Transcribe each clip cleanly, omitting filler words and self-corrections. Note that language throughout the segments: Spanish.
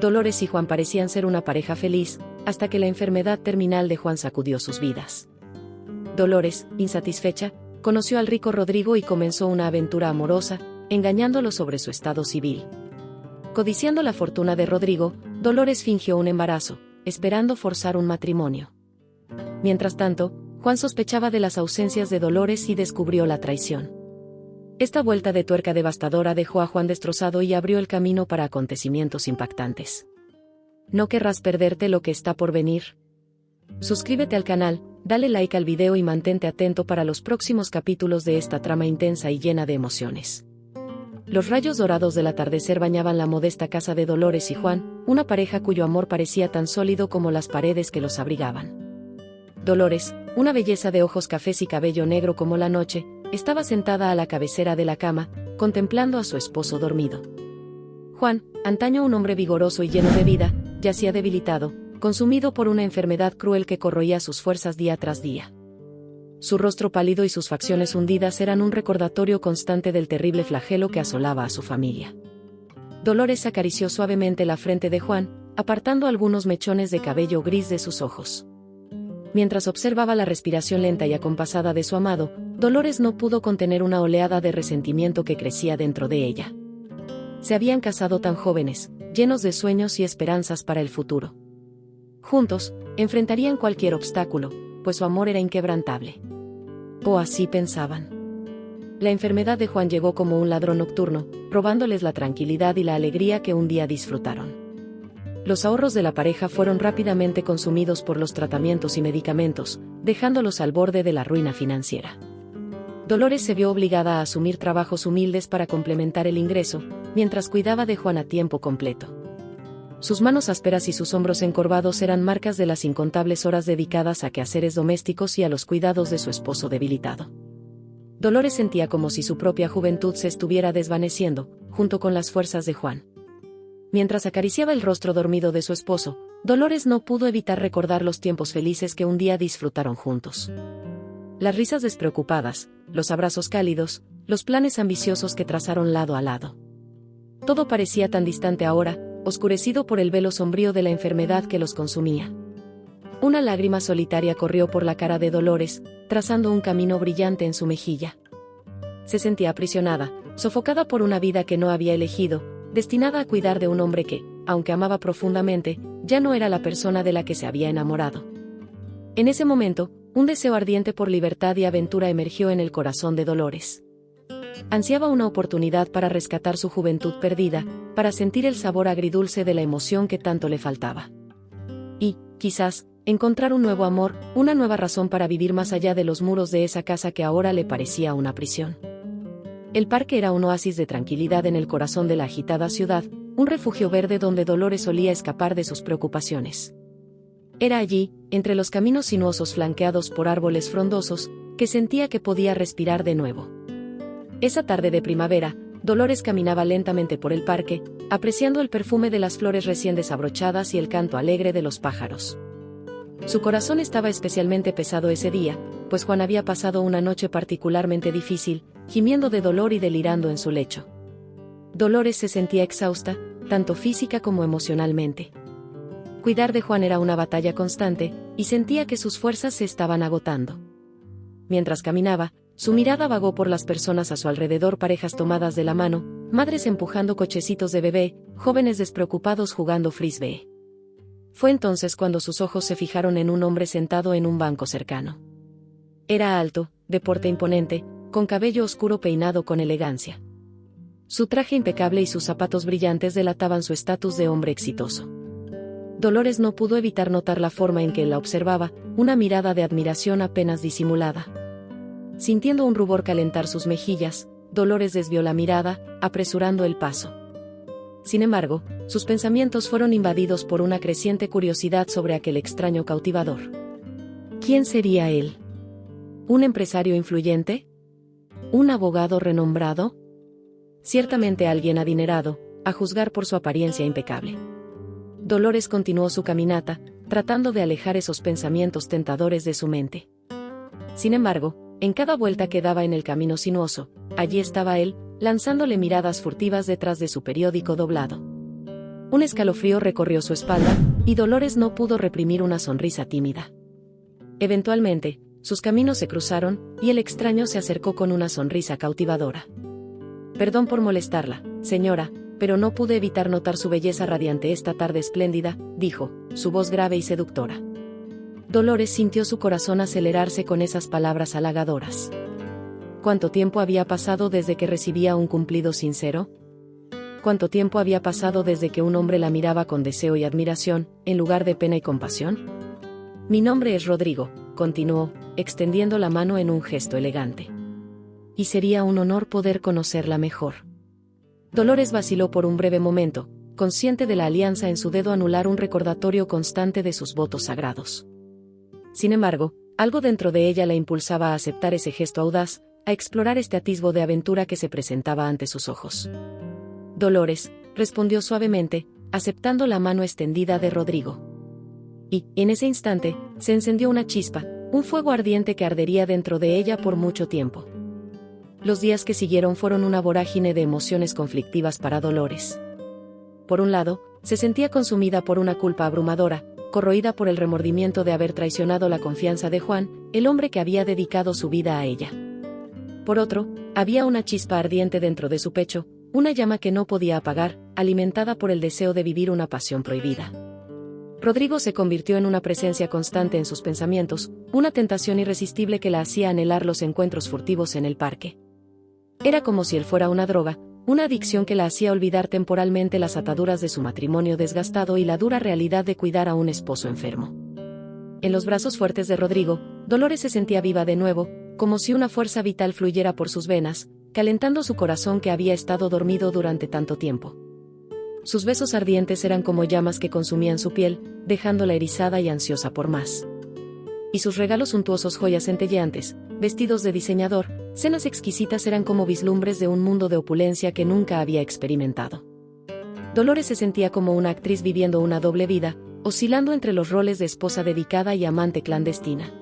Dolores y Juan parecían ser una pareja feliz, hasta que la enfermedad terminal de Juan sacudió sus vidas. Dolores, insatisfecha, conoció al rico Rodrigo y comenzó una aventura amorosa, engañándolo sobre su estado civil. Codiciando la fortuna de Rodrigo, Dolores fingió un embarazo, esperando forzar un matrimonio. Mientras tanto, Juan sospechaba de las ausencias de Dolores y descubrió la traición. Esta vuelta de tuerca devastadora dejó a Juan destrozado y abrió el camino para acontecimientos impactantes. ¿No querrás perderte lo que está por venir? Suscríbete al canal, dale like al video y mantente atento para los próximos capítulos de esta trama intensa y llena de emociones. Los rayos dorados del atardecer bañaban la modesta casa de Dolores y Juan, una pareja cuyo amor parecía tan sólido como las paredes que los abrigaban. Dolores, una belleza de ojos cafés y cabello negro como la noche, estaba sentada a la cabecera de la cama, contemplando a su esposo dormido. Juan, antaño un hombre vigoroso y lleno de vida, yacía debilitado, consumido por una enfermedad cruel que corroía sus fuerzas día tras día. Su rostro pálido y sus facciones hundidas eran un recordatorio constante del terrible flagelo que asolaba a su familia. Dolores acarició suavemente la frente de Juan, apartando algunos mechones de cabello gris de sus ojos. Mientras observaba la respiración lenta y acompasada de su amado, Dolores no pudo contener una oleada de resentimiento que crecía dentro de ella. Se habían casado tan jóvenes, llenos de sueños y esperanzas para el futuro. Juntos, enfrentarían cualquier obstáculo, pues su amor era inquebrantable. O así pensaban. La enfermedad de Juan llegó como un ladrón nocturno, robándoles la tranquilidad y la alegría que un día disfrutaron. Los ahorros de la pareja fueron rápidamente consumidos por los tratamientos y medicamentos, dejándolos al borde de la ruina financiera. Dolores se vio obligada a asumir trabajos humildes para complementar el ingreso, mientras cuidaba de Juan a tiempo completo. Sus manos ásperas y sus hombros encorvados eran marcas de las incontables horas dedicadas a quehaceres domésticos y a los cuidados de su esposo debilitado. Dolores sentía como si su propia juventud se estuviera desvaneciendo, junto con las fuerzas de Juan. Mientras acariciaba el rostro dormido de su esposo, Dolores no pudo evitar recordar los tiempos felices que un día disfrutaron juntos. Las risas despreocupadas, los abrazos cálidos, los planes ambiciosos que trazaron lado a lado. Todo parecía tan distante ahora, oscurecido por el velo sombrío de la enfermedad que los consumía. Una lágrima solitaria corrió por la cara de Dolores, trazando un camino brillante en su mejilla. Se sentía aprisionada, sofocada por una vida que no había elegido, destinada a cuidar de un hombre que, aunque amaba profundamente, ya no era la persona de la que se había enamorado. En ese momento, un deseo ardiente por libertad y aventura emergió en el corazón de Dolores. Ansiaba una oportunidad para rescatar su juventud perdida, para sentir el sabor agridulce de la emoción que tanto le faltaba. Y, quizás, encontrar un nuevo amor, una nueva razón para vivir más allá de los muros de esa casa que ahora le parecía una prisión. El parque era un oasis de tranquilidad en el corazón de la agitada ciudad, un refugio verde donde Dolores solía escapar de sus preocupaciones. Era allí, entre los caminos sinuosos flanqueados por árboles frondosos, que sentía que podía respirar de nuevo. Esa tarde de primavera, Dolores caminaba lentamente por el parque, apreciando el perfume de las flores recién desabrochadas y el canto alegre de los pájaros. Su corazón estaba especialmente pesado ese día, pues Juan había pasado una noche particularmente difícil, gimiendo de dolor y delirando en su lecho. Dolores se sentía exhausta, tanto física como emocionalmente. Cuidar de Juan era una batalla constante, y sentía que sus fuerzas se estaban agotando. Mientras caminaba, su mirada vagó por las personas a su alrededor, parejas tomadas de la mano, madres empujando cochecitos de bebé, jóvenes despreocupados jugando frisbee. Fue entonces cuando sus ojos se fijaron en un hombre sentado en un banco cercano. Era alto, de porte imponente, con cabello oscuro peinado con elegancia. Su traje impecable y sus zapatos brillantes delataban su estatus de hombre exitoso. Dolores no pudo evitar notar la forma en que él la observaba, una mirada de admiración apenas disimulada. Sintiendo un rubor calentar sus mejillas, Dolores desvió la mirada, apresurando el paso. Sin embargo, sus pensamientos fueron invadidos por una creciente curiosidad sobre aquel extraño cautivador. ¿Quién sería él? ¿Un empresario influyente? ¿Un abogado renombrado? Ciertamente alguien adinerado, a juzgar por su apariencia impecable. Dolores continuó su caminata, tratando de alejar esos pensamientos tentadores de su mente. Sin embargo, en cada vuelta que daba en el camino sinuoso, allí estaba él, lanzándole miradas furtivas detrás de su periódico doblado. Un escalofrío recorrió su espalda, y Dolores no pudo reprimir una sonrisa tímida. Eventualmente, sus caminos se cruzaron, y el extraño se acercó con una sonrisa cautivadora. «Perdón por molestarla, señora, pero no pude evitar notar su belleza radiante esta tarde espléndida», dijo, su voz grave y seductora. Dolores sintió su corazón acelerarse con esas palabras halagadoras. ¿Cuánto tiempo había pasado desde que recibía un cumplido sincero? ¿Cuánto tiempo había pasado desde que un hombre la miraba con deseo y admiración, en lugar de pena y compasión? «Mi nombre es Rodrigo», continuó, extendiendo la mano en un gesto elegante. «Y sería un honor poder conocerla mejor». Dolores vaciló por un breve momento, consciente de la alianza en su dedo anular, un recordatorio constante de sus votos sagrados. Sin embargo, algo dentro de ella la impulsaba a aceptar ese gesto audaz, a explorar este atisbo de aventura que se presentaba ante sus ojos. «Dolores», respondió suavemente, aceptando la mano extendida de Rodrigo. Y, en ese instante, se encendió una chispa, un fuego ardiente que ardería dentro de ella por mucho tiempo. Los días que siguieron fueron una vorágine de emociones conflictivas para Dolores. Por un lado, se sentía consumida por una culpa abrumadora, corroída por el remordimiento de haber traicionado la confianza de Juan, el hombre que había dedicado su vida a ella. Por otro, había una chispa ardiente dentro de su pecho, una llama que no podía apagar, alimentada por el deseo de vivir una pasión prohibida. Rodrigo se convirtió en una presencia constante en sus pensamientos, una tentación irresistible que la hacía anhelar los encuentros furtivos en el parque. Era como si él fuera una droga, una adicción que la hacía olvidar temporalmente las ataduras de su matrimonio desgastado y la dura realidad de cuidar a un esposo enfermo. En los brazos fuertes de Rodrigo, Dolores se sentía viva de nuevo, como si una fuerza vital fluyera por sus venas, calentando su corazón que había estado dormido durante tanto tiempo. Sus besos ardientes eran como llamas que consumían su piel, dejándola erizada y ansiosa por más. Y sus regalos suntuosos, joyas centelleantes, vestidos de diseñador, cenas exquisitas eran como vislumbres de un mundo de opulencia que nunca había experimentado. Dolores se sentía como una actriz viviendo una doble vida, oscilando entre los roles de esposa dedicada y amante clandestina.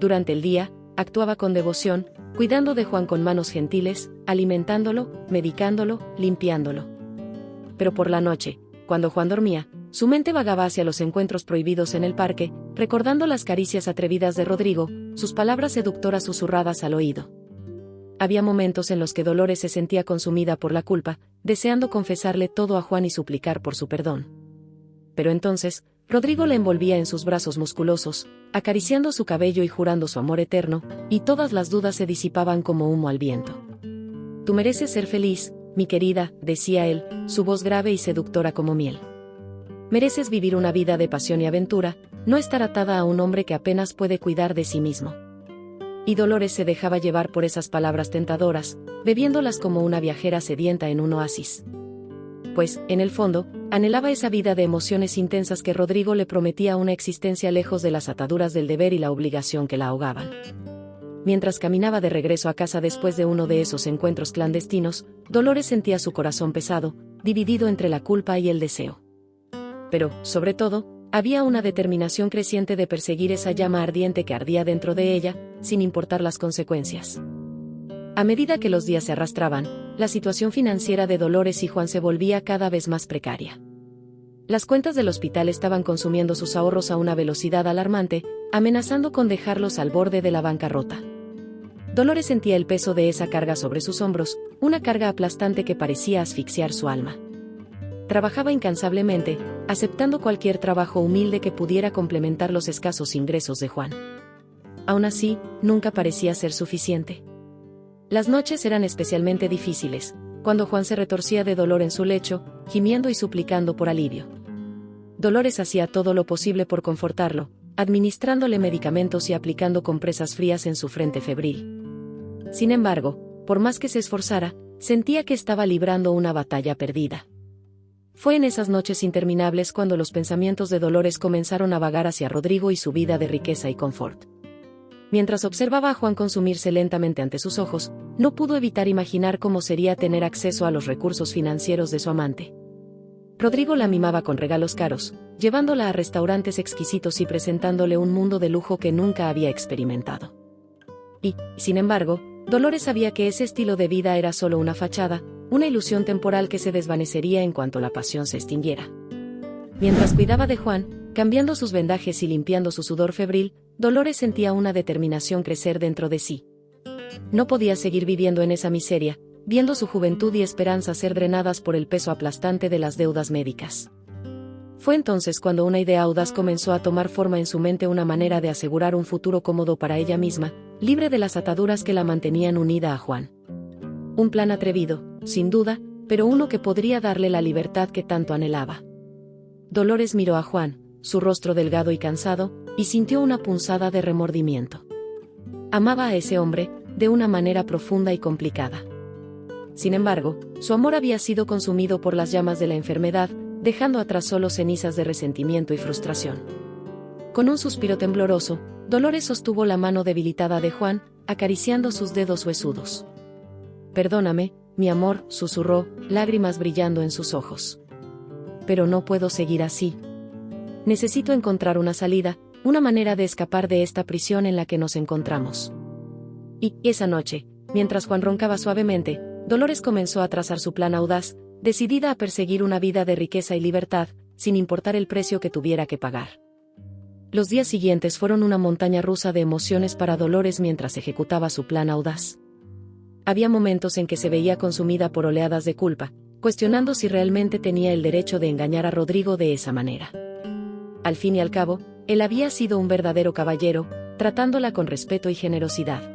Durante el día, actuaba con devoción, cuidando de Juan con manos gentiles, alimentándolo, medicándolo, limpiándolo. Pero por la noche, cuando Juan dormía, su mente vagaba hacia los encuentros prohibidos en el parque, recordando las caricias atrevidas de Rodrigo, sus palabras seductoras susurradas al oído. Había momentos en los que Dolores se sentía consumida por la culpa, deseando confesarle todo a Juan y suplicar por su perdón. Pero entonces, Rodrigo la envolvía en sus brazos musculosos, acariciando su cabello y jurando su amor eterno, y todas las dudas se disipaban como humo al viento. «Tú mereces ser feliz, mi querida», decía él, su voz grave y seductora como miel. «Mereces vivir una vida de pasión y aventura, no estar atada a un hombre que apenas puede cuidar de sí mismo». Y Dolores se dejaba llevar por esas palabras tentadoras, bebiéndolas como una viajera sedienta en un oasis. Pues, en el fondo, anhelaba esa vida de emociones intensas que Rodrigo le prometía, una existencia lejos de las ataduras del deber y la obligación que la ahogaban. Mientras caminaba de regreso a casa después de uno de esos encuentros clandestinos, Dolores sentía su corazón pesado, dividido entre la culpa y el deseo. Pero, sobre todo, había una determinación creciente de perseguir esa llama ardiente que ardía dentro de ella, sin importar las consecuencias. A medida que los días se arrastraban, la situación financiera de Dolores y Juan se volvía cada vez más precaria. Las cuentas del hospital estaban consumiendo sus ahorros a una velocidad alarmante, amenazando con dejarlos al borde de la bancarrota. Dolores sentía el peso de esa carga sobre sus hombros, una carga aplastante que parecía asfixiar su alma. Trabajaba incansablemente, aceptando cualquier trabajo humilde que pudiera complementar los escasos ingresos de Juan. Aún así, nunca parecía ser suficiente. Las noches eran especialmente difíciles, cuando Juan se retorcía de dolor en su lecho, gimiendo y suplicando por alivio. Dolores hacía todo lo posible por confortarlo, administrándole medicamentos y aplicando compresas frías en su frente febril. Sin embargo, por más que se esforzara, sentía que estaba librando una batalla perdida. Fue en esas noches interminables cuando los pensamientos de Dolores comenzaron a vagar hacia Rodrigo y su vida de riqueza y confort. Mientras observaba a Juan consumirse lentamente ante sus ojos, no pudo evitar imaginar cómo sería tener acceso a los recursos financieros de su amante. Rodrigo la mimaba con regalos caros, llevándola a restaurantes exquisitos y presentándole un mundo de lujo que nunca había experimentado. Y, sin embargo, Dolores sabía que ese estilo de vida era solo una fachada, una ilusión temporal que se desvanecería en cuanto la pasión se extinguiera. Mientras cuidaba de Juan, cambiando sus vendajes y limpiando su sudor febril, Dolores sentía una determinación crecer dentro de sí. No podía seguir viviendo en esa miseria, viendo su juventud y esperanza ser drenadas por el peso aplastante de las deudas médicas. Fue entonces cuando una idea audaz comenzó a tomar forma en su mente, una manera de asegurar un futuro cómodo para ella misma, libre de las ataduras que la mantenían unida a Juan. Un plan atrevido, sin duda, pero uno que podría darle la libertad que tanto anhelaba. Dolores miró a Juan, su rostro delgado y cansado, y sintió una punzada de remordimiento. Amaba a ese hombre, de una manera profunda y complicada. Sin embargo, su amor había sido consumido por las llamas de la enfermedad, dejando atrás solo cenizas de resentimiento y frustración. Con un suspiro tembloroso, Dolores sostuvo la mano debilitada de Juan, acariciando sus dedos huesudos. «Perdóname, mi amor», susurró, lágrimas brillando en sus ojos. «Pero no puedo seguir así. Necesito encontrar una salida, una manera de escapar de esta prisión en la que nos encontramos». Y, esa noche, mientras Juan roncaba suavemente, Dolores comenzó a trazar su plan audaz, decidida a perseguir una vida de riqueza y libertad, sin importar el precio que tuviera que pagar. Los días siguientes fueron una montaña rusa de emociones para Dolores mientras ejecutaba su plan audaz. Había momentos en que se veía consumida por oleadas de culpa, cuestionando si realmente tenía el derecho de engañar a Rodrigo de esa manera. Al fin y al cabo, él había sido un verdadero caballero, tratándola con respeto y generosidad.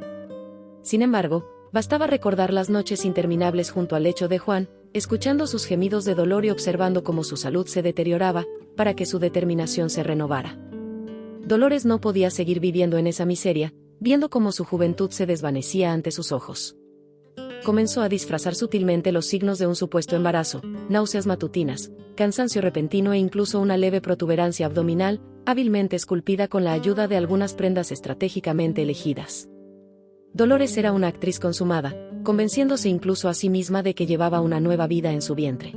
Sin embargo, bastaba recordar las noches interminables junto al lecho de Juan, escuchando sus gemidos de dolor y observando cómo su salud se deterioraba, para que su determinación se renovara. Dolores no podía seguir viviendo en esa miseria, viendo cómo su juventud se desvanecía ante sus ojos. Comenzó a disfrazar sutilmente los signos de un supuesto embarazo, náuseas matutinas, cansancio repentino e incluso una leve protuberancia abdominal, hábilmente esculpida con la ayuda de algunas prendas estratégicamente elegidas. Dolores era una actriz consumada, convenciéndose incluso a sí misma de que llevaba una nueva vida en su vientre.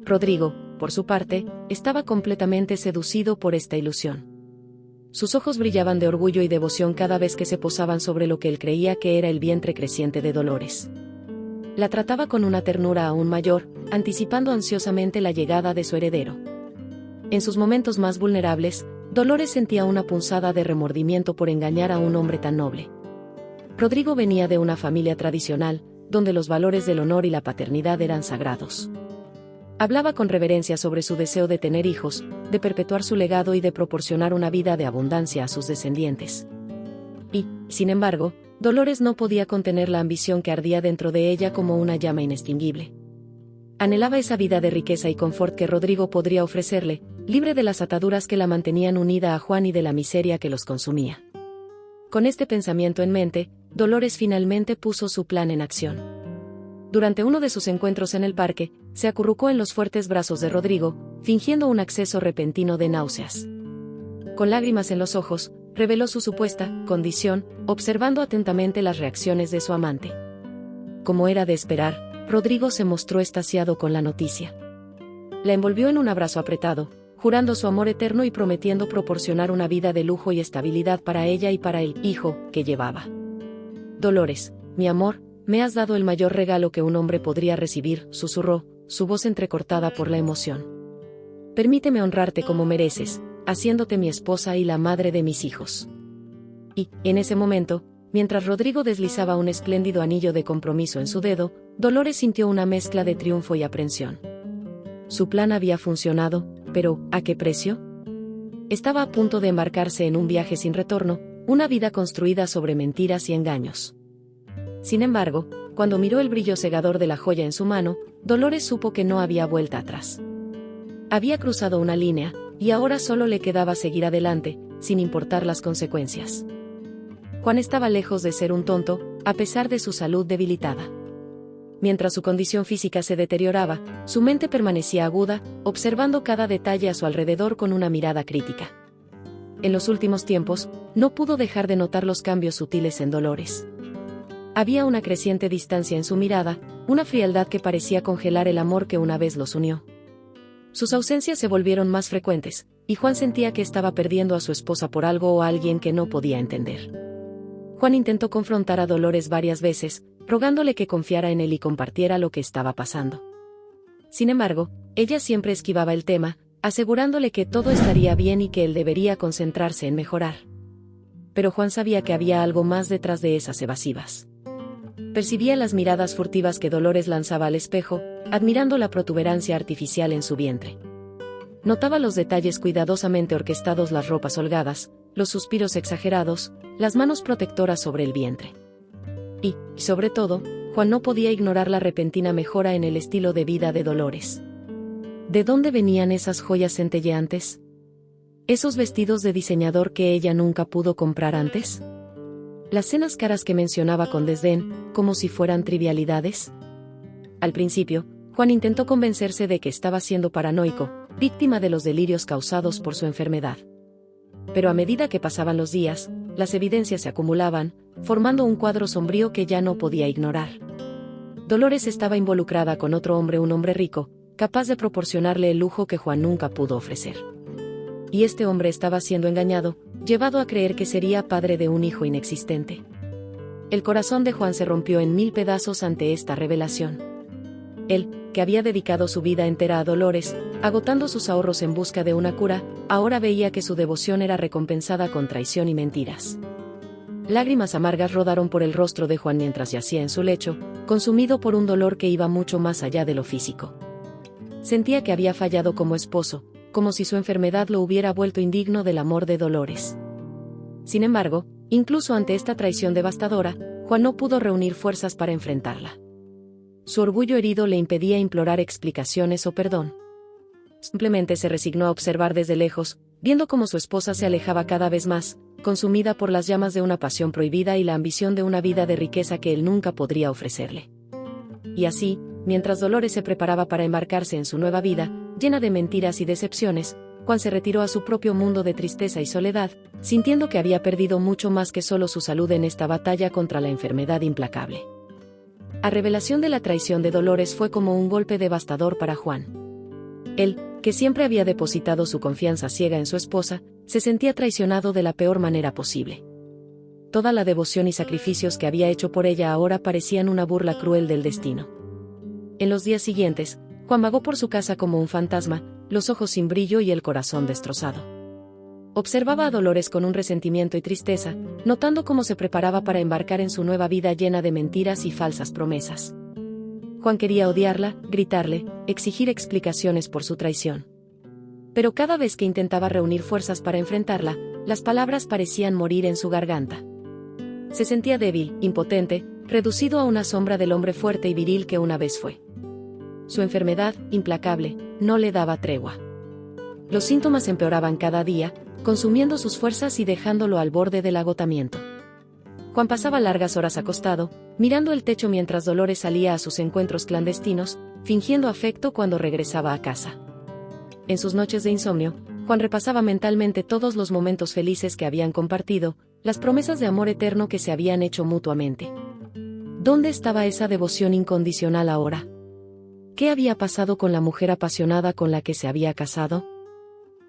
Rodrigo, por su parte, estaba completamente seducido por esta ilusión. Sus ojos brillaban de orgullo y devoción cada vez que se posaban sobre lo que él creía que era el vientre creciente de Dolores. La trataba con una ternura aún mayor, anticipando ansiosamente la llegada de su heredero. En sus momentos más vulnerables, Dolores sentía una punzada de remordimiento por engañar a un hombre tan noble. Rodrigo venía de una familia tradicional, donde los valores del honor y la paternidad eran sagrados. Hablaba con reverencia sobre su deseo de tener hijos, de perpetuar su legado y de proporcionar una vida de abundancia a sus descendientes. Y, sin embargo, Dolores no podía contener la ambición que ardía dentro de ella como una llama inextinguible. Anhelaba esa vida de riqueza y confort que Rodrigo podría ofrecerle, libre de las ataduras que la mantenían unida a Juan y de la miseria que los consumía. Con este pensamiento en mente, Dolores finalmente puso su plan en acción. Durante uno de sus encuentros en el parque, se acurrucó en los fuertes brazos de Rodrigo, fingiendo un acceso repentino de náuseas. Con lágrimas en los ojos, reveló su supuesta condición, observando atentamente las reacciones de su amante. Como era de esperar, Rodrigo se mostró extasiado con la noticia. La envolvió en un abrazo apretado, jurando su amor eterno y prometiendo proporcionar una vida de lujo y estabilidad para ella y para el hijo que llevaba. «Dolores, mi amor, me has dado el mayor regalo que un hombre podría recibir», susurró, su voz entrecortada por la emoción. «Permíteme honrarte como mereces, haciéndote mi esposa y la madre de mis hijos». Y, en ese momento, mientras Rodrigo deslizaba un espléndido anillo de compromiso en su dedo, Dolores sintió una mezcla de triunfo y aprensión. Su plan había funcionado, pero ¿a qué precio? Estaba a punto de embarcarse en un viaje sin retorno, una vida construida sobre mentiras y engaños. Sin embargo, cuando miró el brillo cegador de la joya en su mano, Dolores supo que no había vuelta atrás. Había cruzado una línea, y ahora solo le quedaba seguir adelante, sin importar las consecuencias. Juan estaba lejos de ser un tonto, a pesar de su salud debilitada. Mientras su condición física se deterioraba, su mente permanecía aguda, observando cada detalle a su alrededor con una mirada crítica. En los últimos tiempos, no pudo dejar de notar los cambios sutiles en Dolores. Había una creciente distancia en su mirada, una frialdad que parecía congelar el amor que una vez los unió. Sus ausencias se volvieron más frecuentes, y Juan sentía que estaba perdiendo a su esposa por algo o a alguien que no podía entender. Juan intentó confrontar a Dolores varias veces, rogándole que confiara en él y compartiera lo que estaba pasando. Sin embargo, ella siempre esquivaba el tema, asegurándole que todo estaría bien y que él debería concentrarse en mejorar. Pero Juan sabía que había algo más detrás de esas evasivas. Percibía las miradas furtivas que Dolores lanzaba al espejo, admirando la protuberancia artificial en su vientre. Notaba los detalles cuidadosamente orquestados, las ropas holgadas, los suspiros exagerados, las manos protectoras sobre el vientre. Y, sobre todo, Juan no podía ignorar la repentina mejora en el estilo de vida de Dolores. ¿De dónde venían esas joyas centelleantes? ¿Esos vestidos de diseñador que ella nunca pudo comprar antes? ¿Las cenas caras que mencionaba con desdén, como si fueran trivialidades? Al principio, Juan intentó convencerse de que estaba siendo paranoico, víctima de los delirios causados por su enfermedad. Pero a medida que pasaban los días, las evidencias se acumulaban, formando un cuadro sombrío que ya no podía ignorar. Dolores estaba involucrada con otro hombre, un hombre rico, capaz de proporcionarle el lujo que Juan nunca pudo ofrecer. Y este hombre estaba siendo engañado, llevado a creer que sería padre de un hijo inexistente. El corazón de Juan se rompió en 1000 pedazos ante esta revelación. Él, que había dedicado su vida entera a Dolores, agotando sus ahorros en busca de una cura, ahora veía que su devoción era recompensada con traición y mentiras. Lágrimas amargas rodaron por el rostro de Juan mientras yacía en su lecho, consumido por un dolor que iba mucho más allá de lo físico. Sentía que había fallado como esposo, como si su enfermedad lo hubiera vuelto indigno del amor de Dolores. Sin embargo, incluso ante esta traición devastadora, Juan no pudo reunir fuerzas para enfrentarla. Su orgullo herido le impedía implorar explicaciones o perdón. Simplemente se resignó a observar desde lejos, viendo cómo su esposa se alejaba cada vez más, consumida por las llamas de una pasión prohibida y la ambición de una vida de riqueza que él nunca podría ofrecerle. Y así, mientras Dolores se preparaba para embarcarse en su nueva vida, llena de mentiras y decepciones, Juan se retiró a su propio mundo de tristeza y soledad, sintiendo que había perdido mucho más que solo su salud en esta batalla contra la enfermedad implacable. La revelación de la traición de Dolores fue como un golpe devastador para Juan. Él, que siempre había depositado su confianza ciega en su esposa, se sentía traicionado de la peor manera posible. Toda la devoción y sacrificios que había hecho por ella ahora parecían una burla cruel del destino. En los días siguientes, Juan vagó por su casa como un fantasma, los ojos sin brillo y el corazón destrozado. Observaba a Dolores con un resentimiento y tristeza, notando cómo se preparaba para embarcar en su nueva vida llena de mentiras y falsas promesas. Juan quería odiarla, gritarle, exigir explicaciones por su traición. Pero cada vez que intentaba reunir fuerzas para enfrentarla, las palabras parecían morir en su garganta. Se sentía débil, impotente, reducido a una sombra del hombre fuerte y viril que una vez fue. Su enfermedad, implacable, no le daba tregua. Los síntomas empeoraban cada día, consumiendo sus fuerzas y dejándolo al borde del agotamiento. Juan pasaba largas horas acostado, mirando el techo mientras Dolores salía a sus encuentros clandestinos, fingiendo afecto cuando regresaba a casa. En sus noches de insomnio, Juan repasaba mentalmente todos los momentos felices que habían compartido, las promesas de amor eterno que se habían hecho mutuamente. ¿Dónde estaba esa devoción incondicional ahora? ¿Qué había pasado con la mujer apasionada con la que se había casado?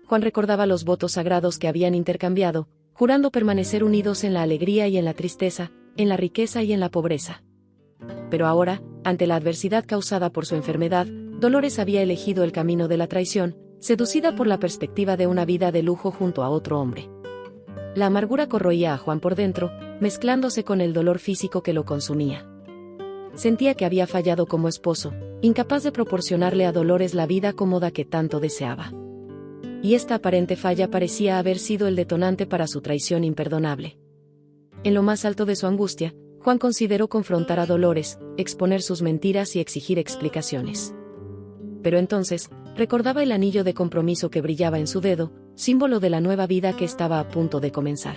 Juan recordaba los votos sagrados que habían intercambiado, jurando permanecer unidos en la alegría y en la tristeza, en la riqueza y en la pobreza. Pero ahora, ante la adversidad causada por su enfermedad, Dolores había elegido el camino de la traición, seducida por la perspectiva de una vida de lujo junto a otro hombre. La amargura corroía a Juan por dentro, mezclándose con el dolor físico que lo consumía. Sentía que había fallado como esposo, incapaz de proporcionarle a Dolores la vida cómoda que tanto deseaba. Y esta aparente falla parecía haber sido el detonante para su traición imperdonable. En lo más alto de su angustia, Juan consideró confrontar a Dolores, exponer sus mentiras y exigir explicaciones. Pero entonces, recordaba el anillo de compromiso que brillaba en su dedo, símbolo de la nueva vida que estaba a punto de comenzar.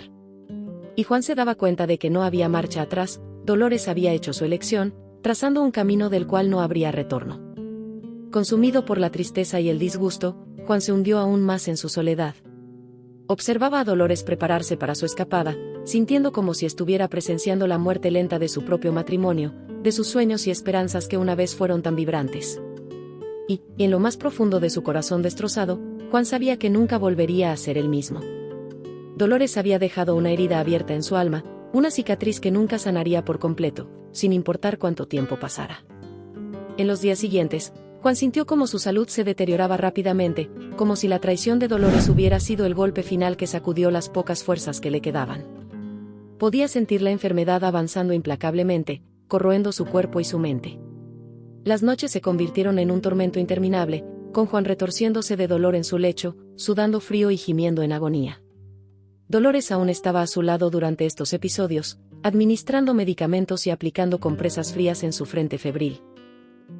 Y Juan se daba cuenta de que no había marcha atrás, Dolores había hecho su elección, trazando un camino del cual no habría retorno. Consumido por la tristeza y el disgusto, Juan se hundió aún más en su soledad. Observaba a Dolores prepararse para su escapada, sintiendo como si estuviera presenciando la muerte lenta de su propio matrimonio, de sus sueños y esperanzas que una vez fueron tan vibrantes. Y, en lo más profundo de su corazón destrozado, Juan sabía que nunca volvería a ser el mismo. Dolores había dejado una herida abierta en su alma, una cicatriz que nunca sanaría por completo, sin importar cuánto tiempo pasara. En los días siguientes, Juan sintió como su salud se deterioraba rápidamente, como si la traición de Dolores hubiera sido el golpe final que sacudió las pocas fuerzas que le quedaban. Podía sentir la enfermedad avanzando implacablemente, corroendo su cuerpo y su mente. Las noches se convirtieron en un tormento interminable, con Juan retorciéndose de dolor en su lecho, sudando frío y gimiendo en agonía. Dolores aún estaba a su lado durante estos episodios, administrando medicamentos y aplicando compresas frías en su frente febril.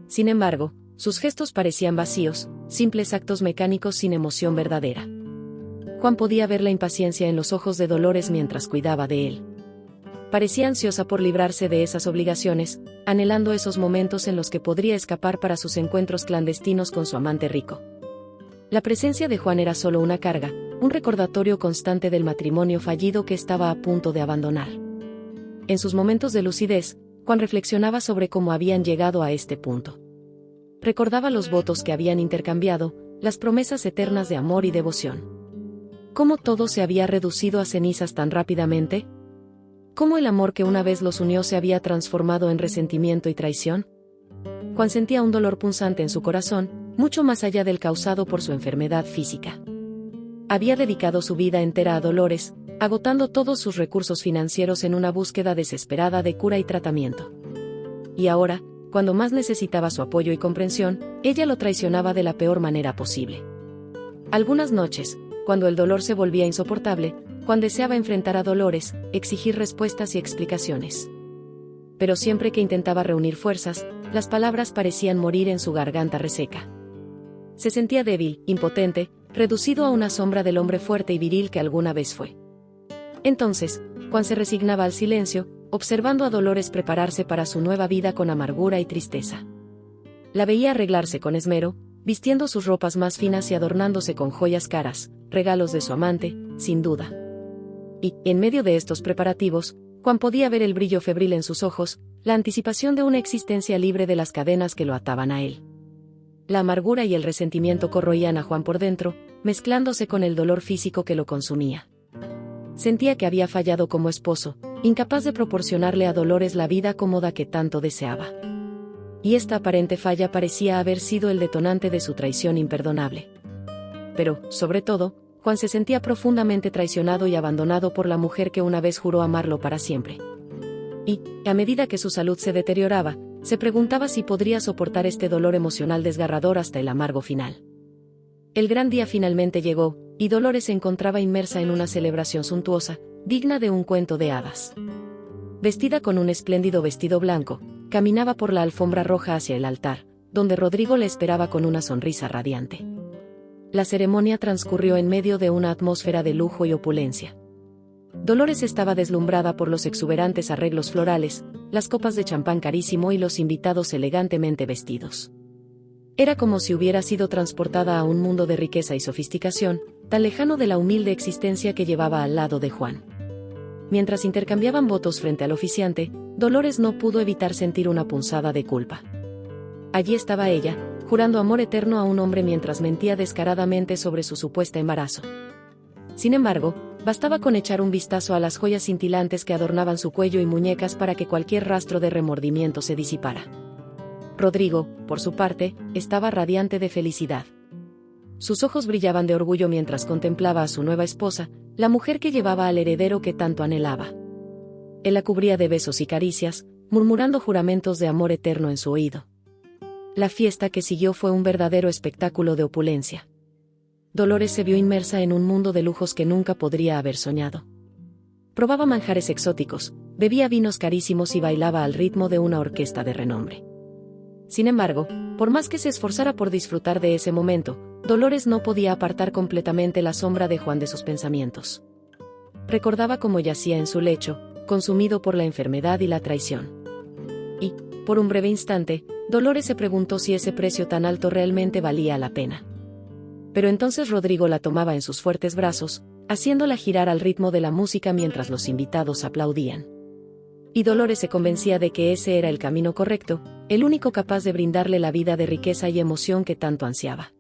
Sin embargo, sus gestos parecían vacíos, simples actos mecánicos sin emoción verdadera. Juan podía ver la impaciencia en los ojos de Dolores mientras cuidaba de él. Parecía ansiosa por librarse de esas obligaciones, anhelando esos momentos en los que podría escapar para sus encuentros clandestinos con su amante rico. La presencia de Juan era solo una carga, un recordatorio constante del matrimonio fallido que estaba a punto de abandonar. En sus momentos de lucidez, Juan reflexionaba sobre cómo habían llegado a este punto. Recordaba los votos que habían intercambiado, las promesas eternas de amor y devoción. ¿Cómo todo se había reducido a cenizas tan rápidamente? ¿Cómo el amor que una vez los unió se había transformado en resentimiento y traición? Juan sentía un dolor punzante en su corazón, mucho más allá del causado por su enfermedad física. Había dedicado su vida entera a Dolores, agotando todos sus recursos financieros en una búsqueda desesperada de cura y tratamiento. Y ahora, cuando más necesitaba su apoyo y comprensión, ella lo traicionaba de la peor manera posible. Algunas noches, cuando el dolor se volvía insoportable, Juan deseaba enfrentar a Dolores, exigir respuestas y explicaciones. Pero siempre que intentaba reunir fuerzas, las palabras parecían morir en su garganta reseca. Se sentía débil, impotente, reducido a una sombra del hombre fuerte y viril que alguna vez fue. Entonces, Juan se resignaba al silencio, observando a Dolores prepararse para su nueva vida con amargura y tristeza. La veía arreglarse con esmero, vistiendo sus ropas más finas y adornándose con joyas caras, regalos de su amante, sin duda. Y, en medio de estos preparativos, Juan podía ver el brillo febril en sus ojos, la anticipación de una existencia libre de las cadenas que lo ataban a él. La amargura y el resentimiento corroían a Juan por dentro, mezclándose con el dolor físico que lo consumía. Sentía que había fallado como esposo, incapaz de proporcionarle a Dolores la vida cómoda que tanto deseaba. Y esta aparente falla parecía haber sido el detonante de su traición imperdonable. Pero, sobre todo, Juan se sentía profundamente traicionado y abandonado por la mujer que una vez juró amarlo para siempre. Y, a medida que su salud se deterioraba, se preguntaba si podría soportar este dolor emocional desgarrador hasta el amargo final. El gran día finalmente llegó, y Dolores se encontraba inmersa en una celebración suntuosa, digna de un cuento de hadas. Vestida con un espléndido vestido blanco, caminaba por la alfombra roja hacia el altar, donde Rodrigo le esperaba con una sonrisa radiante. La ceremonia transcurrió en medio de una atmósfera de lujo y opulencia. Dolores estaba deslumbrada por los exuberantes arreglos florales, las copas de champán carísimo y los invitados elegantemente vestidos. Era como si hubiera sido transportada a un mundo de riqueza y sofisticación, tan lejano de la humilde existencia que llevaba al lado de Juan. Mientras intercambiaban votos frente al oficiante, Dolores no pudo evitar sentir una punzada de culpa. Allí estaba ella, jurando amor eterno a un hombre mientras mentía descaradamente sobre su supuesto embarazo. Sin embargo, bastaba con echar un vistazo a las joyas cintilantes que adornaban su cuello y muñecas para que cualquier rastro de remordimiento se disipara. Rodrigo, por su parte, estaba radiante de felicidad. Sus ojos brillaban de orgullo mientras contemplaba a su nueva esposa, la mujer que llevaba al heredero que tanto anhelaba. Él la cubría de besos y caricias, murmurando juramentos de amor eterno en su oído. La fiesta que siguió fue un verdadero espectáculo de opulencia. Dolores se vio inmersa en un mundo de lujos que nunca podría haber soñado. Probaba manjares exóticos, bebía vinos carísimos y bailaba al ritmo de una orquesta de renombre. Sin embargo, por más que se esforzara por disfrutar de ese momento, Dolores no podía apartar completamente la sombra de Juan de sus pensamientos. Recordaba cómo yacía en su lecho, consumido por la enfermedad y la traición. Y, por un breve instante, Dolores se preguntó si ese precio tan alto realmente valía la pena. Pero entonces Rodrigo la tomaba en sus fuertes brazos, haciéndola girar al ritmo de la música mientras los invitados aplaudían. Y Dolores se convencía de que ese era el camino correcto, el único capaz de brindarle la vida de riqueza y emoción que tanto ansiaba.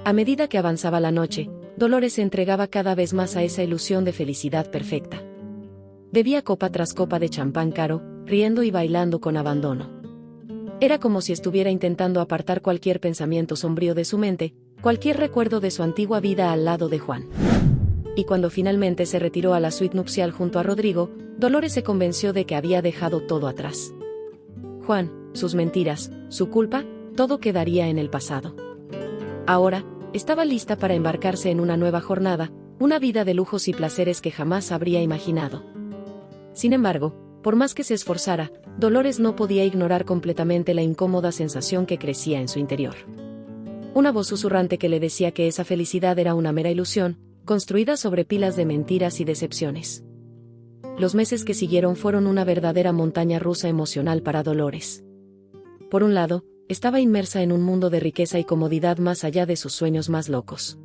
A medida que avanzaba la noche, Dolores se entregaba cada vez más a esa ilusión de felicidad perfecta. Bebía copa tras copa de champán caro, riendo y bailando con abandono. Era como si estuviera intentando apartar cualquier pensamiento sombrío de su mente, cualquier recuerdo de su antigua vida al lado de Juan. Y cuando finalmente se retiró a la suite nupcial junto a Rodrigo, Dolores se convenció de que había dejado todo atrás. Juan, sus mentiras, su culpa, todo quedaría en el pasado. Ahora, estaba lista para embarcarse en una nueva jornada, una vida de lujos y placeres que jamás habría imaginado. Sin embargo, por más que se esforzara, Dolores no podía ignorar completamente la incómoda sensación que crecía en su interior. Una voz susurrante que le decía que esa felicidad era una mera ilusión, construida sobre pilas de mentiras y decepciones. Los meses que siguieron fueron una verdadera montaña rusa emocional para Dolores. Por un lado, estaba inmersa en un mundo de riqueza y comodidad más allá de sus sueños más locos.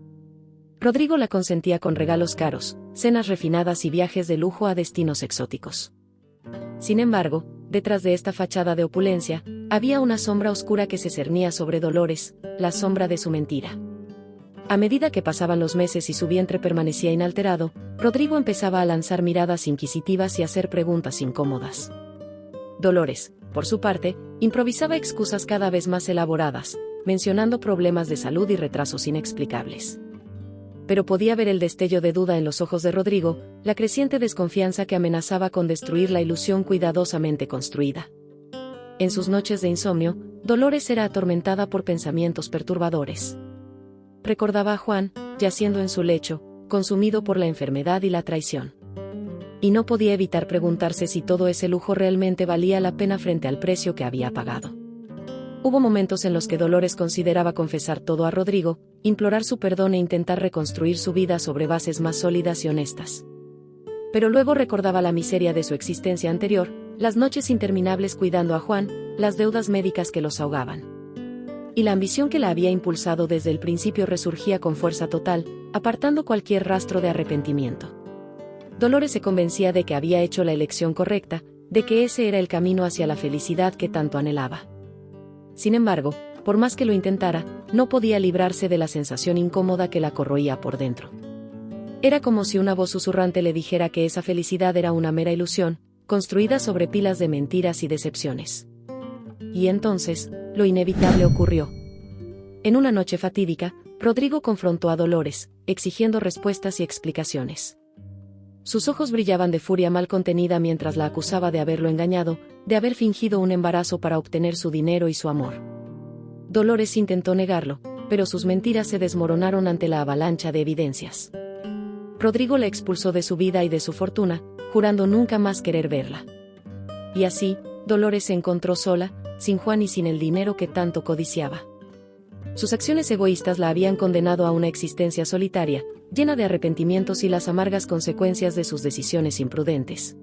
Rodrigo la consentía con regalos caros, cenas refinadas y viajes de lujo a destinos exóticos. Sin embargo, detrás de esta fachada de opulencia, había una sombra oscura que se cernía sobre Dolores, la sombra de su mentira. A medida que pasaban los meses y su vientre permanecía inalterado, Rodrigo empezaba a lanzar miradas inquisitivas y a hacer preguntas incómodas. Dolores, por su parte, improvisaba excusas cada vez más elaboradas, mencionando problemas de salud y retrasos inexplicables. Pero podía ver el destello de duda en los ojos de Rodrigo, la creciente desconfianza que amenazaba con destruir la ilusión cuidadosamente construida. En sus noches de insomnio, Dolores era atormentada por pensamientos perturbadores. Recordaba a Juan, yaciendo en su lecho, consumido por la enfermedad y la traición. Y no podía evitar preguntarse si todo ese lujo realmente valía la pena frente al precio que había pagado. Hubo momentos en los que Dolores consideraba confesar todo a Rodrigo, implorar su perdón e intentar reconstruir su vida sobre bases más sólidas y honestas. Pero luego recordaba la miseria de su existencia anterior, las noches interminables cuidando a Juan, las deudas médicas que los ahogaban. Y la ambición que la había impulsado desde el principio resurgía con fuerza total, apartando cualquier rastro de arrepentimiento. Dolores se convencía de que había hecho la elección correcta, de que ese era el camino hacia la felicidad que tanto anhelaba. Sin embargo, por más que lo intentara, no podía librarse de la sensación incómoda que la corroía por dentro. Era como si una voz susurrante le dijera que esa felicidad era una mera ilusión, construida sobre pilas de mentiras y decepciones. Y entonces, lo inevitable ocurrió. En una noche fatídica, Rodrigo confrontó a Dolores, exigiendo respuestas y explicaciones. Sus ojos brillaban de furia mal contenida mientras la acusaba de haberlo engañado, de haber fingido un embarazo para obtener su dinero y su amor. Dolores intentó negarlo, pero sus mentiras se desmoronaron ante la avalancha de evidencias. Rodrigo la expulsó de su vida y de su fortuna, jurando nunca más querer verla. Y así, Dolores se encontró sola, sin Juan y sin el dinero que tanto codiciaba. Sus acciones egoístas la habían condenado a una existencia solitaria, llena de arrepentimientos y las amargas consecuencias de sus decisiones imprudentes.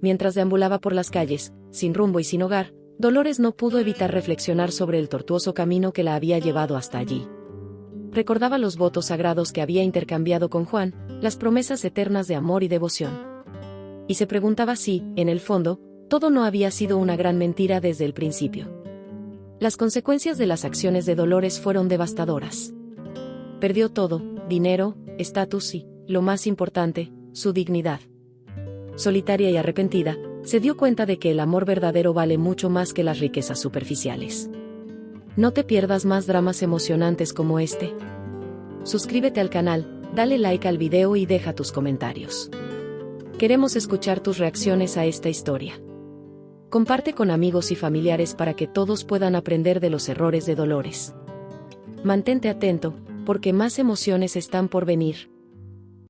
Mientras deambulaba por las calles, sin rumbo y sin hogar, Dolores no pudo evitar reflexionar sobre el tortuoso camino que la había llevado hasta allí. Recordaba los votos sagrados que había intercambiado con Juan, las promesas eternas de amor y devoción. Y se preguntaba si, en el fondo, todo no había sido una gran mentira desde el principio. Las consecuencias de las acciones de Dolores fueron devastadoras. Perdió todo, dinero, estatus y, lo más importante, su dignidad. Solitaria y arrepentida, se dio cuenta de que el amor verdadero vale mucho más que las riquezas superficiales. No te pierdas más dramas emocionantes como este. Suscríbete al canal, dale like al video y deja tus comentarios. Queremos escuchar tus reacciones a esta historia. Comparte con amigos y familiares para que todos puedan aprender de los errores de Dolores. Mantente atento, porque más emociones están por venir.